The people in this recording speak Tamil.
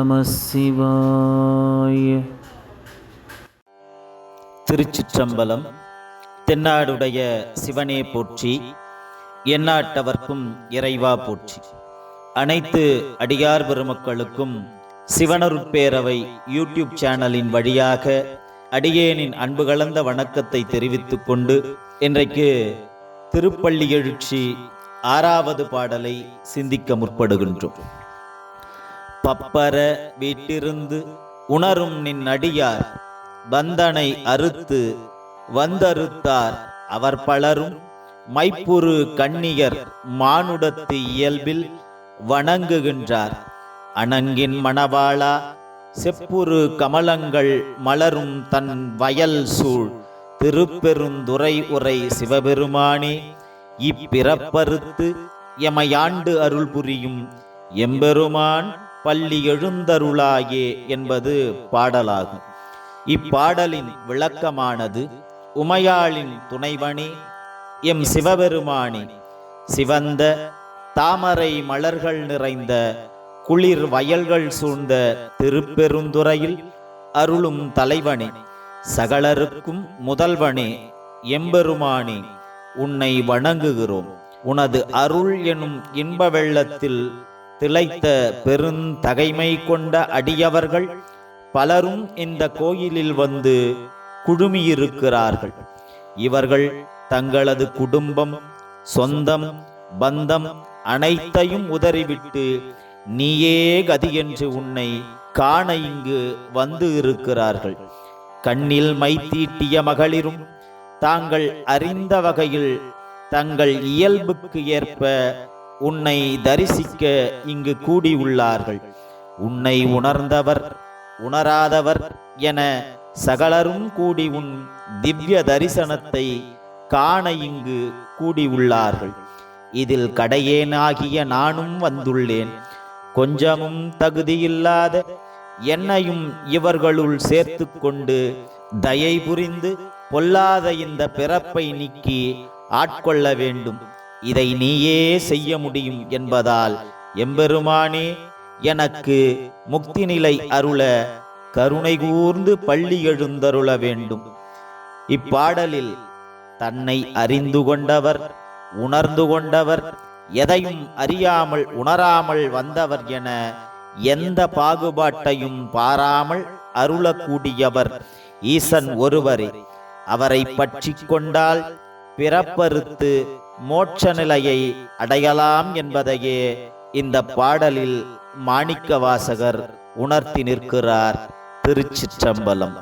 நம சிவாய. திருச்சிற்றம்பலம். தென்னாடுடைய சிவனே போற்றி, எந்நாட்டவர்க்கும் இறைவா போற்றி. அனைத்து அடியார் பெருமக்களுக்கும் சிவனருட்பேரவை யூடியூப் சேனலின் வழியாக அடியேனின் அன்பு கலந்த வணக்கத்தை தெரிவித்துக் கொண்டு இன்றைக்கு திருப்பள்ளி எழுச்சி 6வது பாடலை சிந்திக்க முற்படுகின்றோம். பப்பர வீட்டிருந்து உணரும் நின் அடியார் பந்தனை அறுத்து வந்தறுத்தார் அவர் பலரும் மைப்புறு கண்ணியர் மானுடத்து இயல்பில் வணங்குகின்றார். அணங்கின் மணவாளா செப்புரு கமலங்கள் மலரும் தன் வயல் சூழ் திருப்பெருந்துறை உரை சிவபெருமானே, இப்பிறப்பறுத்து எமையாண்டு அருள் புரியும் எம்பெருமான் பள்ளி எழுந்தருளாயே என்பது பாடலாகும். இப்பாடலின் விளக்கமானது, உமையாளின் துணைவனே எம் சிவபெருமானே, சிவந்த தாமரை மலர்கள் நிறைந்த குளிர் வயல்கள் சூழ்ந்த திருப்பெருந்துறையில் அருளும் தலைவனே, சகலருக்கும் முதல்வனே, எம்பெருமானே, உன்னை வணங்குகிறோம். உனது அருள் எனும் இன்ப வெள்ளத்தில் திளைத்த பெருந்தகைமை கொண்ட அடியவர்கள் பலரும் இந்த கோயிலில் வந்து குழுமியிருக்கிறார்கள். இவர்கள் தங்களது குடும்பம், சொந்தம், பந்தம் அனைத்தையும் உதறிவிட்டு நீயே கதி என்று உன்னை காண இங்கு வந்து இருக்கிறார்கள். கண்ணில் மை தீட்டிய மகளிரும் தாங்கள் அறிந்த வகையில் தங்கள் இயல்புக்கு ஏற்ப உன்னை தரிசிக்க இங்கு கூடியுள்ளார்கள். உன்னை உணர்ந்தவர் உணராதவர் என சகலரும் கூடி உன் திவ்ய தரிசனத்தை காண இங்கு கூடியுள்ளார்கள். இதில் கடையேனாகிய நானும் வந்துள்ளேன். கொஞ்சமும் தகுதியில்லாத என்னையும் இவர்களுள் சேர்த்து கொண்டு தயை புரிந்து பொல்லாத இந்த பிறப்பை நீக்கி ஆட்கொள்ள வேண்டும். இதை நீயே செய்ய முடியும் என்பதால் எம்பெருமானே, எனக்கு முக்தி நிலை அருள கருணை கூர்ந்து பள்ளி எழுந்தருள வேண்டும். இப்பாடலில் தன்னை அறிந்து கொண்டவர், உணர்ந்து கொண்டவர், எதையும் அறியாமல் உணராமல் வந்தவர் என எந்த பாகுபாட்டையும் பாராமல் அருளக்கூடியவர் ஈசன் ஒருவரே. அவரை பற்றி கொண்டால் பிறப்பறுத்து மோட்ச நிலையை அடையலாம் என்பதையே இந்த பாடலில் மாணிக்க வாசகர் உணர்த்தி நிற்கிறார். திருச்சிற்றம்பலம்.